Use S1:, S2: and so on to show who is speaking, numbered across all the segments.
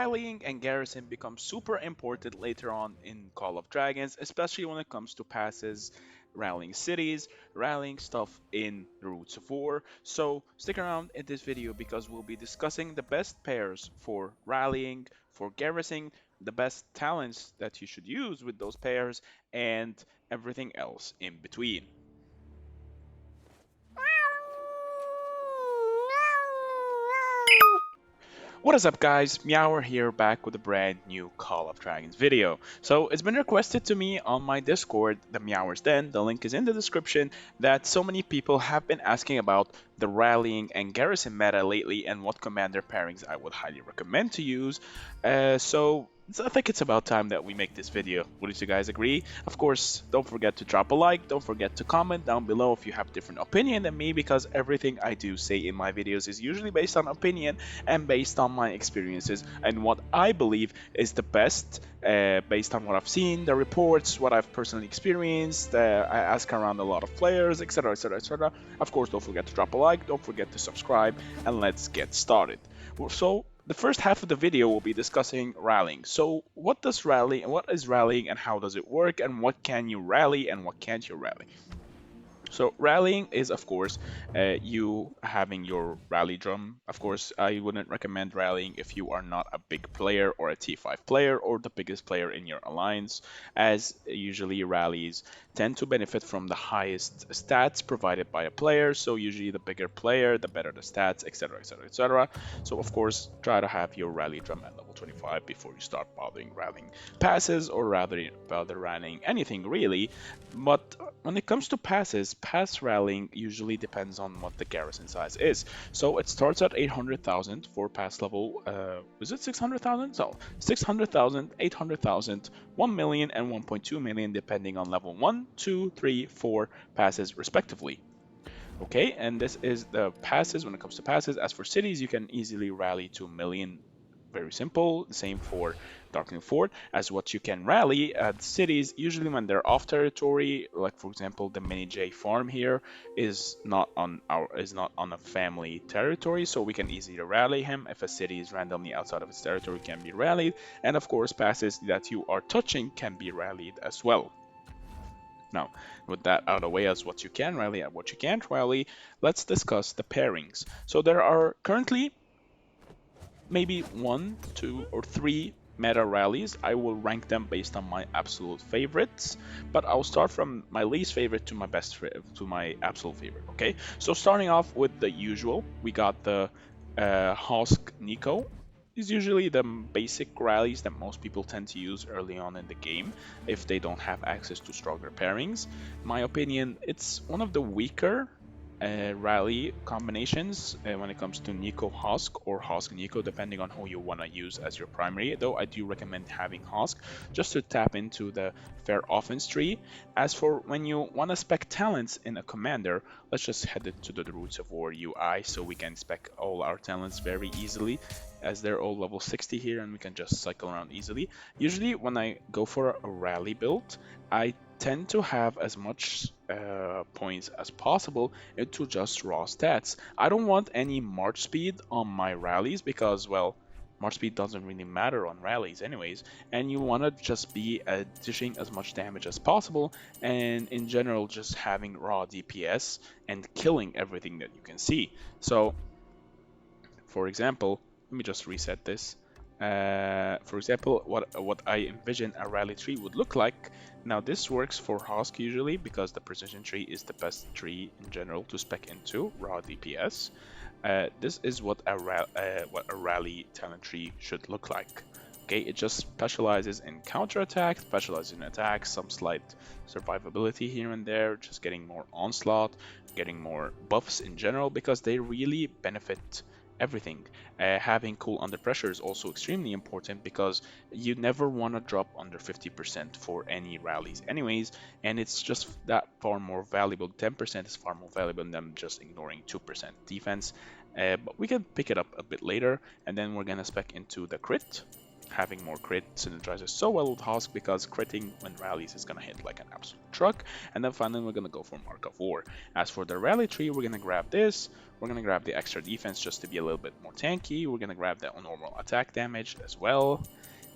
S1: rallying and garrison become super important later on in Call of Dragons, especially when it comes to passes, rallying cities, rallying stuff in the Roots of War. So stick around in this video because we'll be discussing the best pairs for rallying, for garrisoning, the best talents that you should use with those pairs, and everything else in between. What is up guys, Meower here back with a brand new Call of Dragons video. So it's been requested to me on my Discord, the Meowers Den, the link is in the description, that so many people have been asking about the rallying and garrison meta lately and what commander pairings I would highly recommend to use. I think it's about time that we make this video. Would you guys agree? Of course, don't forget to drop a like, don't forget to comment down below if you have different opinion than me, because everything I do say in my videos is usually based on opinion and based on my experiences and what I believe is the best based on what I've seen, the reports, what I've personally experienced. I ask around a lot of players, etc, etc, etc. Of course, don't forget to drop a like, don't forget to subscribe, and let's get started. So the first half of the video will be discussing rallying. So what is rallying and how does it work, and what can you rally and what can't you rally? So rallying is, of course, you having your rally drum. Of course, I wouldn't recommend rallying if you are not a big player or a T5 player or the biggest player in your alliance, as usually rallies tend to benefit from the highest stats provided by a player. So usually the bigger player, the better the stats, etc, etc, etc. So of course, try to have your rally drum at level 25 before you start bothering rallying passes, or rather bother rallying anything really. But when it comes to passes, pass rallying usually depends on what the garrison size is. So it starts at 800,000 for pass level, is it 600,000? So 600,000, 800,000, 1 million, and 1.2 million depending on level 1, 2, 3, 4 passes respectively. Okay, and this is the passes when it comes to passes. As for cities, you can easily rally to a million. Very simple. The same for Darkling Fort, as what you can rally at cities usually when they're off territory. Like for example, the Mini J farm here is not on a family territory, so we can easily rally him. If a city is randomly outside of its territory, can be rallied, and of course, passes that you are touching can be rallied as well. Now, with that out of the way as what you can rally and what you can't rally, let's discuss the pairings. So there are currently maybe 1, 2, or 3 meta rallies. I will rank them based on my absolute favorites, but I'll start from my least favorite to my absolute favorite. Okay, so starting off with the usual, we got the Hosk Nico. Is usually the basic rallies that most people tend to use early on in the game if they don't have access to stronger pairings. In my opinion, it's one of the weaker rally combinations when it comes to Nico Hosk or Hosk Nico, depending on who you want to use as your primary. Though I do recommend having Hosk just to tap into the fair offense tree. As for when you want to spec talents in a commander, let's just head it to the Roots of War UI so we can spec all our talents very easily, as they're all level 60 here and we can just cycle around easily. Usually when I go for a rally build, I tend to have as much points as possible into just raw stats. I don't want any march speed on my rallies because, well, march speed doesn't really matter on rallies anyways, and you want to just be dishing as much damage as possible, and in general just having raw DPS and killing everything that you can see. So for example, let me just reset this. For example, what I envision a rally tree would look like. Now this works for Hosk usually because the precision tree is the best tree in general to spec into raw DPS. This is what a rally talent tree should look like. Okay, it just specializes in counter attack, specializes in attacks, some slight survivability here and there, just getting more onslaught, getting more buffs in general, because they really benefit everything. Having cool under pressure is also extremely important because you never want to drop under 50% for any rallies anyways, and it's just that far more valuable. 10% is far more valuable than just ignoring 2% defense. But we can pick it up a bit later, and then we're gonna spec into the crit. Having more crit synergizes so well with Hosk because critting when rallies is gonna hit like an absolute truck. And then finally we're gonna go for Mark of War. As for the rally tree, we're gonna grab this. We're gonna grab the extra defense just to be a little bit more tanky. We're gonna grab the normal attack damage as well.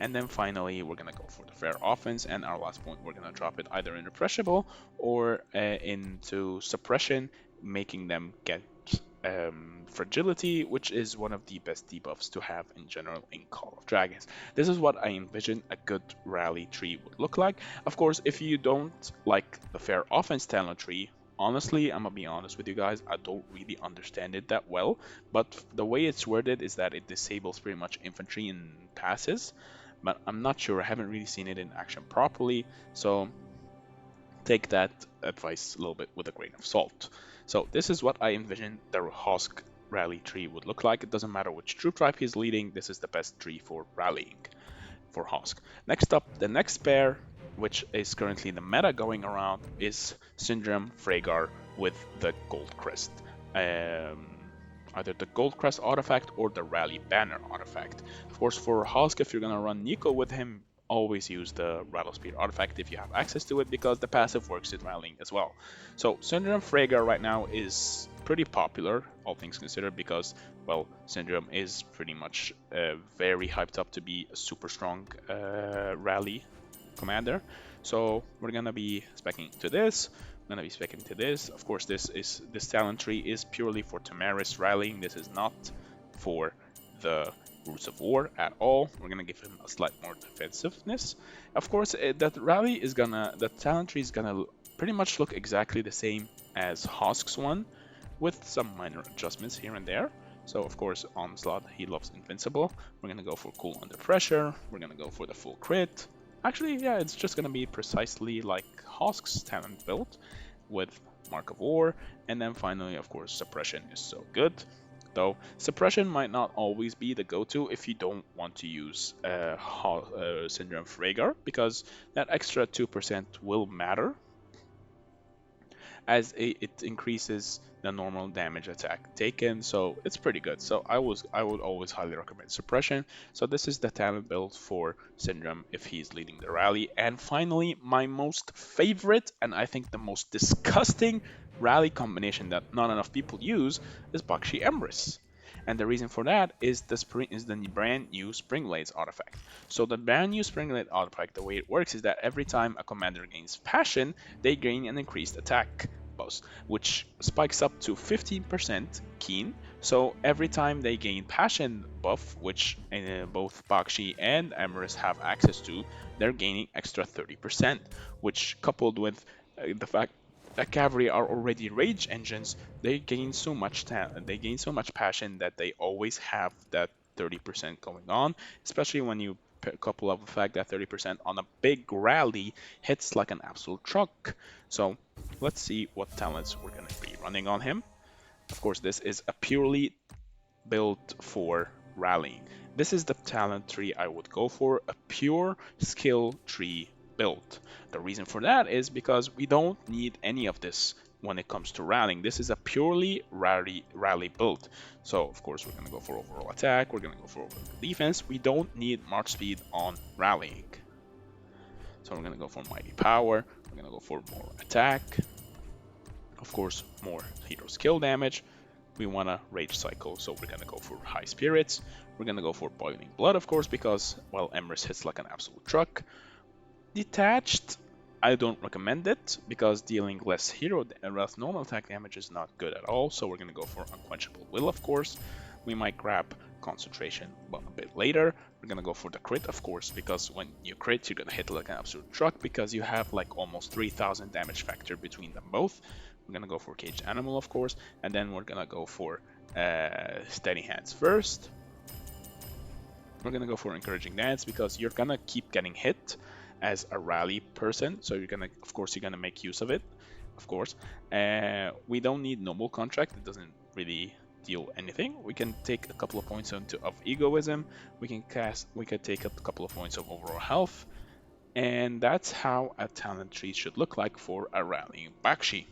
S1: And then finally, we're gonna go for the fair offense, and our last point, we're gonna drop it either in Repressible or into Suppression, making them get Fragility, which is one of the best debuffs to have in general in Call of Dragons. This is what I envision a good rally tree would look like. Of course, if you don't like the fair offense talent tree, honestly, I'm gonna be honest with you guys, I don't really understand it that well, but the way it's worded is that it disables pretty much infantry and passes, but I'm not sure, I haven't really seen it in action properly, so take that advice a little bit with a grain of salt. So this is what I envision the Hosk rally tree would look like. It doesn't matter which troop type he's leading, this is the best tree for rallying for Hosk. Next up, the next pair, which is currently the meta going around, is Syndrome Freygar with the Gold Crest. Either the Gold Crest artifact or the Rally Banner artifact. Of course, for Hosk, if you're gonna run Nico with him, always use the Rattle Speed artifact if you have access to it, because the passive works in rallying as well. So Syndrome Freygar right now is pretty popular, all things considered, because, well, Syndrome is pretty much very hyped up to be a super strong rally commander. So we're gonna be specking to this. I'm gonna be specking to this. Of course, this talent tree is purely for Tamaris rallying. This is not for the Roots of War at all. We're gonna give him a slight more defensiveness. Of course, the talent tree is gonna pretty much look exactly the same as Hosk's one, with some minor adjustments here and there. So of course, Onslaught, he loves Invincible. We're gonna go for Cool Under Pressure. We're gonna go for the full crit. Actually, yeah, it's just gonna be precisely like Hosk's talent build with Mark of War. And then finally, of course, Suppression is so good. Though Suppression might not always be the go-to if you don't want to use Syndrome Freygar, because that extra 2% will matter as it increases the normal damage attack taken, so it's pretty good. So I would always highly recommend Suppression. So this is the talent build for Syndrome if he's leading the rally. And finally, my most favorite and I think the most disgusting rally combination that not enough people use is Bakshi Emrys. And the reason for that is the brand new Springblades artifact. So the brand new Springblade artifact, the way it works is that every time a commander gains passion, they gain an increased attack boost, which spikes up to 15% keen. So every time they gain passion buff, which both Bakshi and Emrys have access to, they're gaining extra 30%, which coupled with the fact that cavalry are already rage engines, they gain so much passion that they always have that 30% going on, especially when you couple up the fact that 30% on a big rally hits like an absolute truck. So let's see what talents we're going to be running on him. Of course, this is a purely built for rallying. This is the talent tree I would go for, a pure skill tree build. The reason for that is because we don't need any of this when it comes to rallying. This is a purely rally build. So of course we're going to go for overall attack, we're going to go for overall defense. We don't need march speed on rallying. So we're going to go for mighty power, we're going to go for more attack, of course more hero skill damage. We want to rage cycle, so we're going to go for high spirits. We're going to go for boiling blood, of course, because, well, Emrys hits like an absolute truck. Detached, I don't recommend it, because dealing less normal attack damage is not good at all, so we're going to go for Unquenchable Will, of course. We might grab concentration but a bit later. We're going to go for the crit, of course, because when you crit, you're going to hit like an absolute truck, because you have like almost 3000 damage factor between them both. We're going to go for Caged Animal, of course, and then we're going to go for Steady Hands first. We're going to go for Encouraging Dance, because you're going to keep getting hit as a rally person, so you're gonna make use of it, of course. We don't need Noble Contract, it doesn't really deal anything. We can take a couple of points of egoism, we can take a couple of points of overall health, and that's how a talent tree should look like for a rallying Bakshi.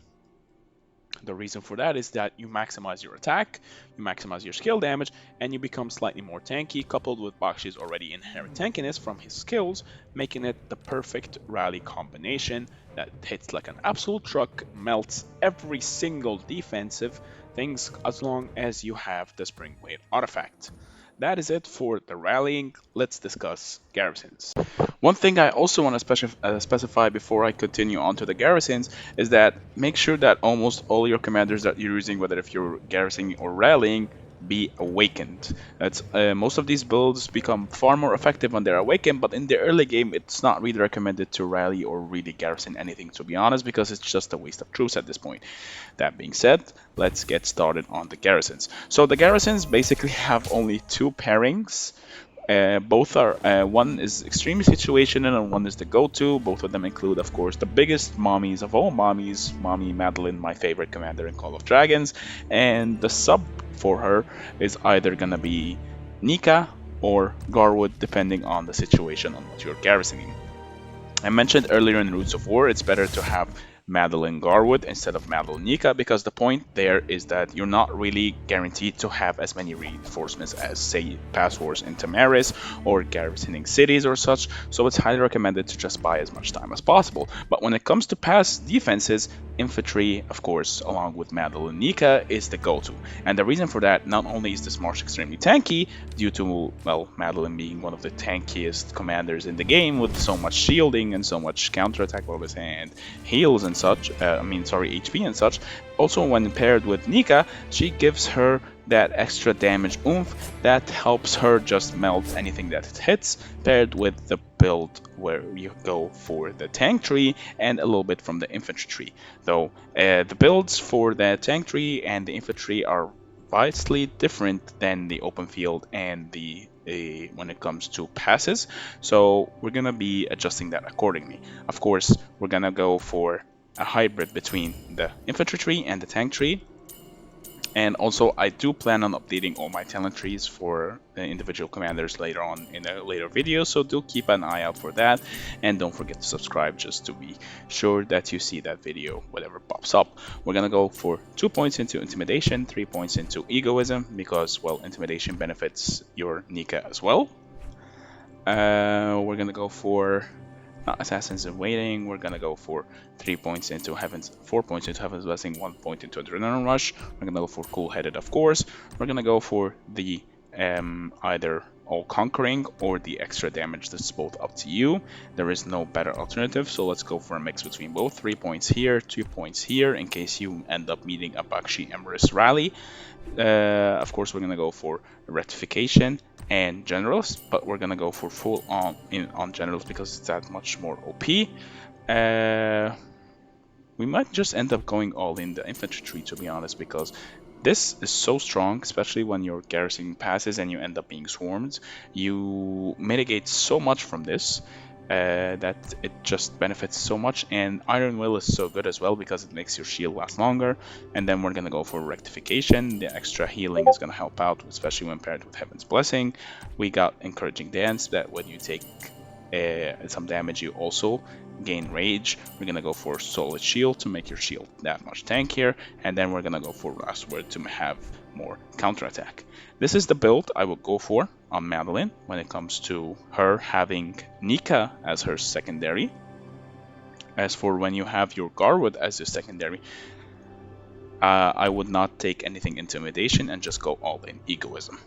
S1: The reason for that is that you maximize your attack, you maximize your skill damage, and you become slightly more tanky, coupled with Bakshi's already inherent tankiness from his skills, making it the perfect rally combination that hits like an absolute truck, melts every single defensive things as long as you have the Spring Blade artifact. That is it for the rallying. Let's discuss garrisons. One thing I also want to specify before I continue on to the garrisons is that make sure that almost all your commanders that you're using, whether if you're garrisoning or rallying, be awakened. That's most of these builds become far more effective when they're awakened, but in the early game, it's not really recommended to rally or really garrison anything, to be honest, because it's just a waste of troops at this point. That being said, let's get started on the garrisons. So the garrisons basically have only two pairings. Both are one is extremely situational and one is the go-to. Both of them include, of course, the biggest mommies of all mommies, Mommy Madeline, my favorite commander in Call of Dragons, and the sub for her is either gonna be Nika or Garwood, depending on the situation on what you're garrisoning. I mentioned earlier in Roots of War, it's better to have Madeline Garwood instead of Madeline Nika, because the point there is that you're not really guaranteed to have as many reinforcements as, say, Pass Wars in Tamaris or garrisoning cities or such, so it's highly recommended to just buy as much time as possible. But when it comes to pass defenses, infantry, of course, along with Madeline Nika, is the go-to. And the reason for that, not only is this Marsh extremely tanky, due to, well, Madeline being one of the tankiest commanders in the game with so much shielding and so much counterattack bonus and heals and such, HP and such. Also, when paired with Nika, she gives her that extra damage oomph that helps her just melt anything that it hits, paired with the build where you go for the tank tree and a little bit from the infantry tree. Though the builds for the tank tree and the infantry are vastly different than the open field and the when it comes to passes, so we're gonna be adjusting that accordingly. Of course, we're gonna go for a hybrid between the infantry tree and the tank tree. And also, I do plan on updating all my talent trees for the individual commanders later on in a later video, so do keep an eye out for that. And don't forget to subscribe just to be sure that you see that video whenever it pops up. We're gonna go for 2 points into intimidation, 3 points into egoism, because, well, intimidation benefits your Nika as well. We're gonna go for Assassins in Waiting. We're gonna go for 3 points into Heaven's, 4 points into Heaven's Blessing, 1 point into Adrenaline Rush. We're gonna go for Cool Headed, of course. We're gonna go for the either All Conquering or the extra damage. That's both up to you. There is no better alternative, so let's go for a mix between both. 3 points here, 2 points here, in case you end up meeting a Bakshi Emrys rally. Of course, we're gonna go for Rectification and Generals, but we're gonna go for full on Generals because it's that much more OP. We might just end up going all in the infantry tree, to be honest, because this is so strong, especially when you're garrisoning passes and you end up being swarmed. You mitigate so much from this that it just benefits so much, and Iron Will is so good as well because it makes your shield last longer. And then we're gonna go for Rectification. The extra healing is gonna help out, especially when paired with Heaven's Blessing. We got Encouraging Dance, that when you take some damage you also gain rage. We're gonna go for Solid Shield to make your shield that much tankier, and then we're gonna go for Last Word to have more counterattack. This is the build I will go for on Madeline when it comes to her having Nika as her secondary. As for when you have your Garwood as your secondary, I would not take anything Intimidation and just go all in Egoism.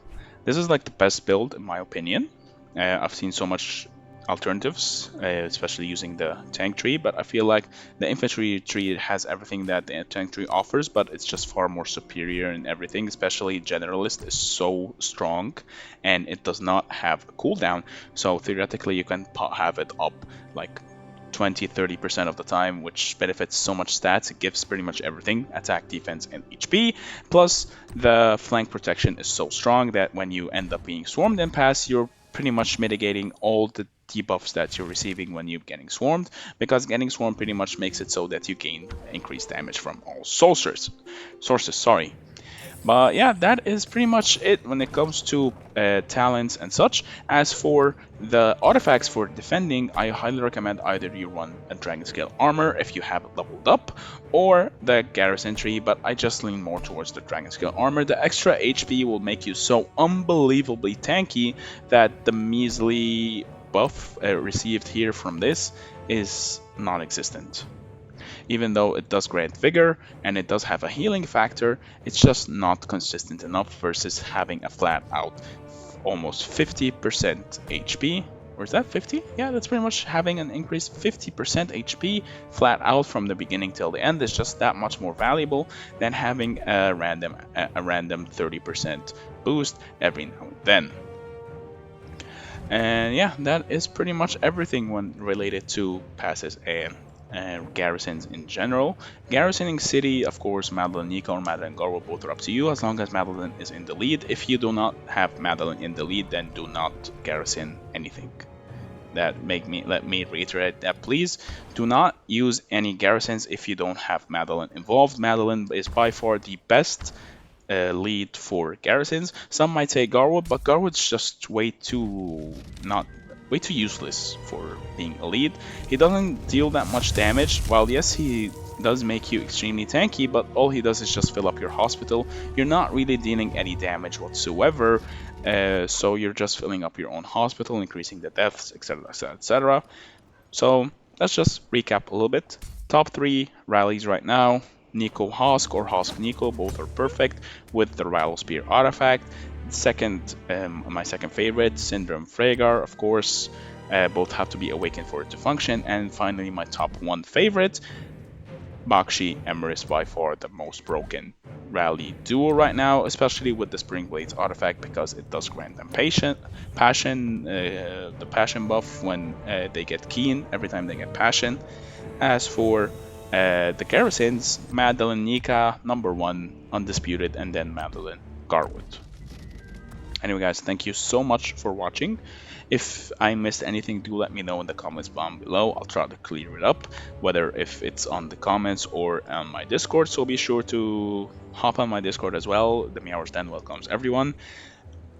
S1: This is like the best build in my opinion. I've seen so much alternatives, especially using the tank tree, but I feel like the infantry tree has everything that the tank tree offers, but it's just far more superior in everything. Especially Generalist is so strong and it does not have a cooldown, so theoretically you can have it up like 20-30% of the time, which benefits so much stats. It gives pretty much everything: attack, defense, and HP. Plus the flank protection is so strong that when you end up being swarmed in pass, you're pretty much mitigating all the debuffs that you're receiving when you're getting swarmed, because getting swarmed pretty much makes it so that you gain increased damage from all sources. Sorry. But yeah, that is pretty much it when it comes to talents and such. As for the artifacts for defending, I highly recommend either you run a Dragon Scale Armor if you have it leveled up, or the Garrison Tree, but I just lean more towards the Dragon Scale Armor. The extra HP will make you so unbelievably tanky that the measly buff received here from this is non-existent. Even though it does grant vigor and it does have a healing factor, it's just not consistent enough versus having a flat out almost 50% HP. Or is that 50? Yeah, that's pretty much having an increased 50% HP flat out from the beginning till the end is just that much more valuable than having a random 30% boost every now and then. And yeah, that is pretty much everything when related to passes and garrisons in general. Garrisoning city, of course, Madeline Nika or Madeline Garwo, both are up to you as long as Madeline is in the lead. If you do not have Madeline in the lead, then do not garrison anything. Let me reiterate that, please do not use any garrisons if you don't have Madeline involved. Madeline is by far the best lead for garrisons. Some might say Garwood, but Garwood's just way too useless for being a lead. He doesn't deal that much damage. While yes, he does make you extremely tanky, but all he does is just fill up your hospital. You're not really dealing any damage whatsoever, so you're just filling up your own hospital, increasing the deaths, etc, etc, etc. So let's just recap a little bit. Top 3 rallies right now. Neeko Hosk or Hosk Neeko, both are perfect with the Rattle Spear artifact. Second, my second favorite, Syndrome Freygar, of course. Both have to be awakened for it to function. And finally, my top 1 favorite, Bakshi Emrys, by far the most broken rally duo right now, especially with the Spring Blades artifact because it does grant them passion, the passion buff when they get keen every time they get passion. As for the garrisons, Madeline Nika, number 1, undisputed, and then Madeline Garwood. Anyway guys, thank you so much for watching. If I missed anything, do let me know in the comments down below. I'll try to clear it up, whether if it's on the comments or on my Discord, so be sure to hop on my Discord as well. The Meowers Den welcomes everyone.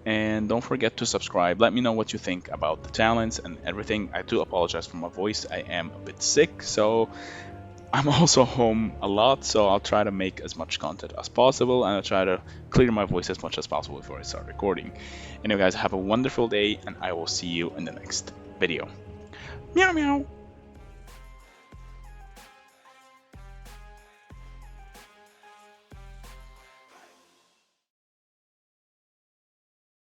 S1: And don't forget to subscribe. Let me know what you think about the talents and everything. I do apologize for my voice. I am a bit sick, so I'm also home a lot, so I'll try to make as much content as possible, and I'll try to clear my voice as much as possible before I start recording. Anyway guys, have a wonderful day, and I will see you in the next video. Meow meow!